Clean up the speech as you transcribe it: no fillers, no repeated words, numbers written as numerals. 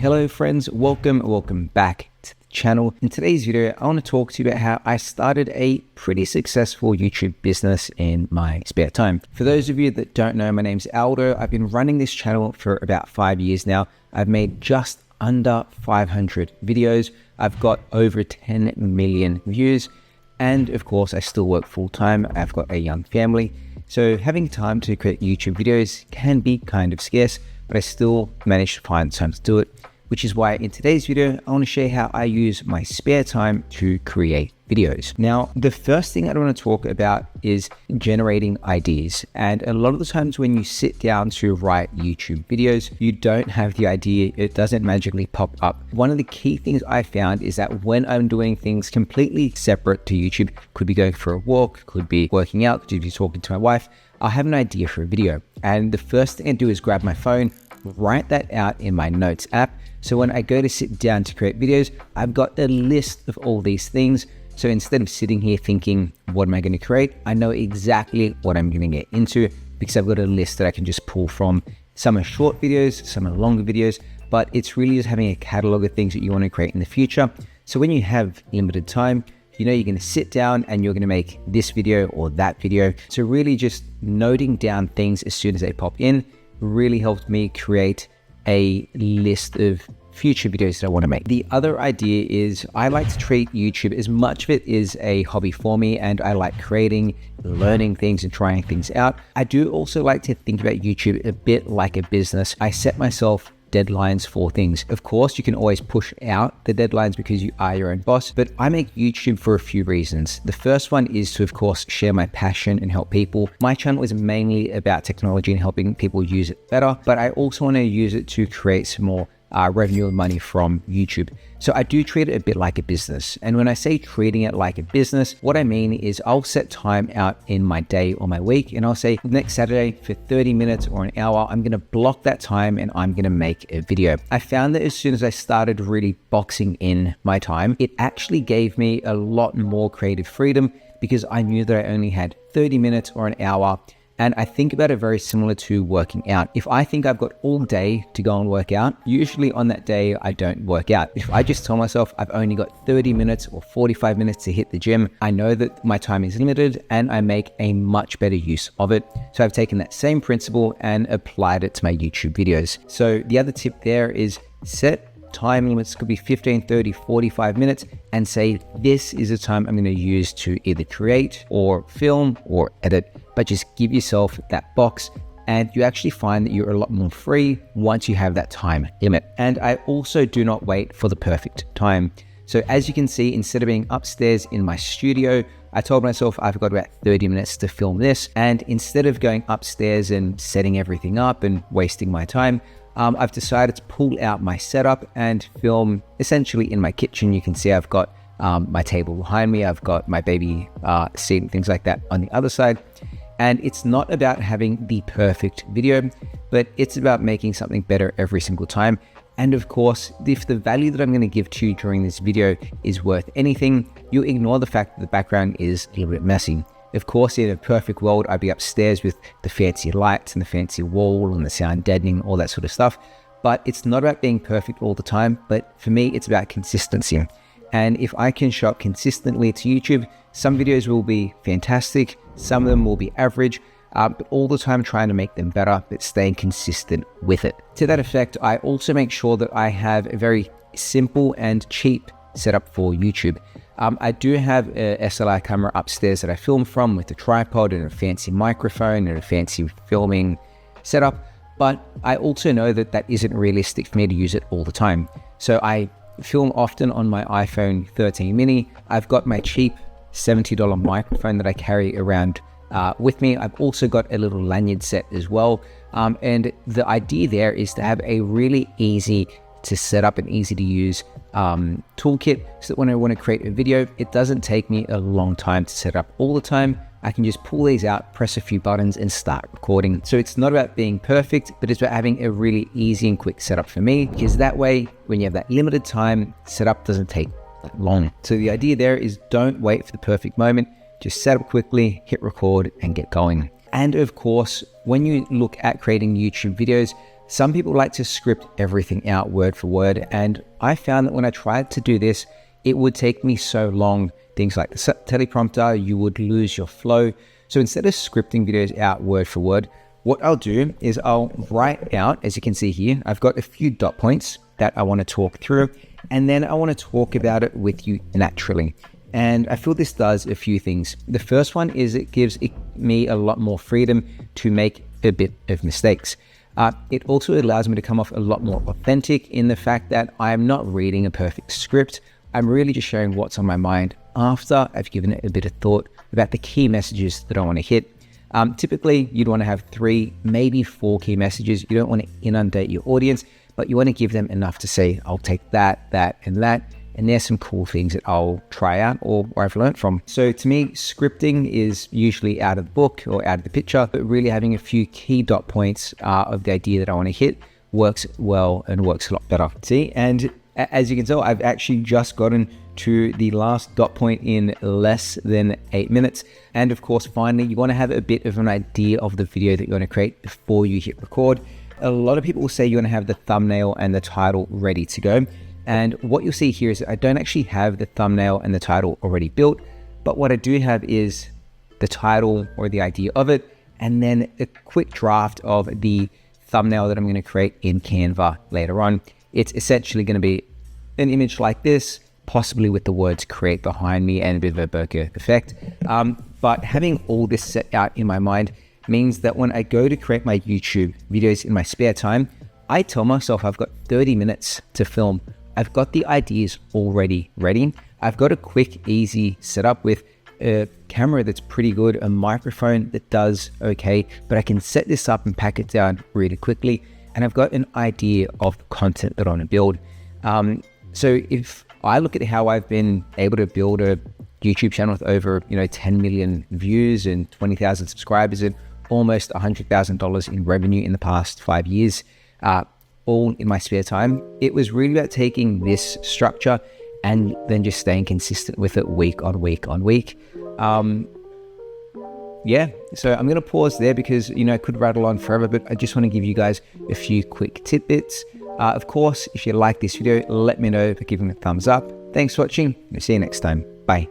Hello friends, welcome back to the channel. In today's video, I want to talk to you about how I started a pretty successful YouTube business in my spare time. For those of you that don't know, my name's Aldo. I've been running this channel for about 5 years now. I've made just under 500 videos. I've got over 10 million views. And of course, I still work full time. I've got a young family. So having time to create YouTube videos can be kind of scarce, but I still managed to find time to do it, which is why in today's video, I want to share how I use my spare time to create videos. Now, the first thing I want to talk about is generating ideas. And a lot of the times when you sit down to write YouTube videos, you don't have the idea, it doesn't magically pop up. One of the key things I found is that when I'm doing things completely separate to YouTube, could be going for a walk, could be working out, could be talking to my wife, I'll have an idea for a video. And the first thing I do is grab my phone, write that out in my notes app. So when I go to sit down to create videos, I've got a list of all these things. So instead of sitting here thinking, what am I going to create? I know exactly what I'm going to get into because I've got a list that I can just pull from. Some are short videos, some are longer videos, but it's really just having a catalog of things that you want to create in the future. So when you have limited time, you know you're going to sit down and you're going to make this video or that video. So really just noting down things as soon as they pop in really helped me create a list of future videos that I want to make. The other idea is I like to treat YouTube, as much of it is a hobby for me, and I like creating, learning things and trying things out. I do also like to think about YouTube a bit like a business. I set myself deadlines for things. Of course, you can always push out the deadlines because you are your own boss, but I make YouTube for a few reasons. The first one is to, of course, share my passion and help people. My channel is mainly about technology and helping people use it better, but I also want to use it to create some more revenue and money from YouTube. So I do treat it a bit like a business. And when I say treating it like a business, what I mean is I'll set time out in my day or my week, and I'll say next Saturday for 30 minutes or an hour, I'm going to block that time and I'm going to make a video. I found that as soon as I started really boxing in my time, it actually gave me a lot more creative freedom because I knew that I only had 30 minutes or an hour. And I think about it very similar to working out. If I think I've got all day to go and work out, usually on that day, I don't work out. If I just tell myself I've only got 30 minutes or 45 minutes to hit the gym, I know that my time is limited and I make a much better use of it. So I've taken that same principle and applied it to my YouTube videos. So the other tip there is set time limits, could be 15, 30, 45 minutes, and say, this is the time I'm going to use to either create or film or edit, but just give yourself that box and you actually find that you're a lot more free once you have that time limit. And I also do not wait for the perfect time. So as you can see, instead of being upstairs in my studio, I told myself I've got about 30 minutes to film this. And instead of going upstairs and setting everything up and wasting my time, I've decided to pull out my setup and film essentially in my kitchen. You can see I've got my table behind me. I've got my baby seat and things like that on the other side. And it's not about having the perfect video, but it's about making something better every single time. And of course, if the value that I'm going to give to you during this video is worth anything, you'll ignore the fact that the background is a little bit messy. Of course, in a perfect world, I'd be upstairs with the fancy lights and the fancy wall and the sound deadening, all that sort of stuff. But it's not about being perfect all the time. But for me, it's about consistency. And if I can show up consistently to YouTube, some videos will be fantastic. Some of them will be average, but all the time trying to make them better, but staying consistent with it. To that effect, I also make sure that I have a very simple and cheap setup for YouTube. I do have a SLR camera upstairs that I film from with a tripod and a fancy microphone and a fancy filming setup, but I also know that that isn't realistic for me to use it all the time. So I film often on my iPhone 13 mini. I've got my cheap $70 microphone that I carry around with me. I've also got a little lanyard set as well. And the idea there is to have a really easy to set up and easy to use toolkit, so that when I want to create a video, it doesn't take me a long time to set up all the time. I can just pull these out, press a few buttons and start recording. So it's not about being perfect, but it's about having a really easy and quick setup for me, because that way, when you have that limited time, setup doesn't take that long. So the idea there is don't wait for the perfect moment, just set up quickly, hit record and get going. And of course, when you look at creating YouTube videos, Some people like to script everything out word for word, and I found that when I tried to do this, it would take me so long. Things like the teleprompter, you would lose your flow. So instead of scripting videos out word for word, what I'll do is I'll write out, as you can see here, I've got a few dot points that I want to talk through, and then I want to talk about it with you naturally. And I feel this does a few things. The first one is it gives me a lot more freedom to make a bit of mistakes. It also allows me to come off a lot more authentic in the fact that I'm not reading a perfect script. I'm really just sharing what's on my mind after I've given it a bit of thought about the key messages that I want to hit. Typically, you'd want to have 3, maybe 4 key messages. You don't want to inundate your audience, but you want to give them enough to say, I'll take that, that, and that. And there's some cool things that I'll try out or I've learned from. So to me, scripting is usually out of the book or out of the picture, but really having a few key dot points of the idea that I want to hit works well and works a lot better. See, and as you can tell, I've actually just gotten to the last dot point in less than 8 minutes. And of course, finally, you want to have a bit of an idea of the video that you want to create before you hit record. A lot of people will say you want to have the thumbnail and the title ready to go. And what you'll see here is that I don't actually have the thumbnail and the title already built, but what I do have is the title or the idea of it, and then a quick draft of the thumbnail that I'm going to create in Canva later on. It's essentially going to be an image like this, possibly with the words create behind me and a bit of a bokeh effect. But having all this set out in my mind means that when I go to create my YouTube videos in my spare time, I tell myself I've got 30 minutes to film. I've got the ideas already ready. I've got a quick, easy setup with a camera that's pretty good, a microphone that does okay, but I can set this up and pack it down really quickly. And I've got an idea of the content that I want to build. So if I look at how I've been able to build a YouTube channel with over 10 million views and 20,000 subscribers and almost $100,000 in revenue in the past 5 years, all in my spare time, it was really about taking this structure and then just staying consistent with it week on week on week. Yeah, so I'm going to pause there because, I could rattle on forever, but I just want to give you guys a few quick tidbits. Of course, if you like this video, let me know by giving it a thumbs up. Thanks for watching. I'll see you next time.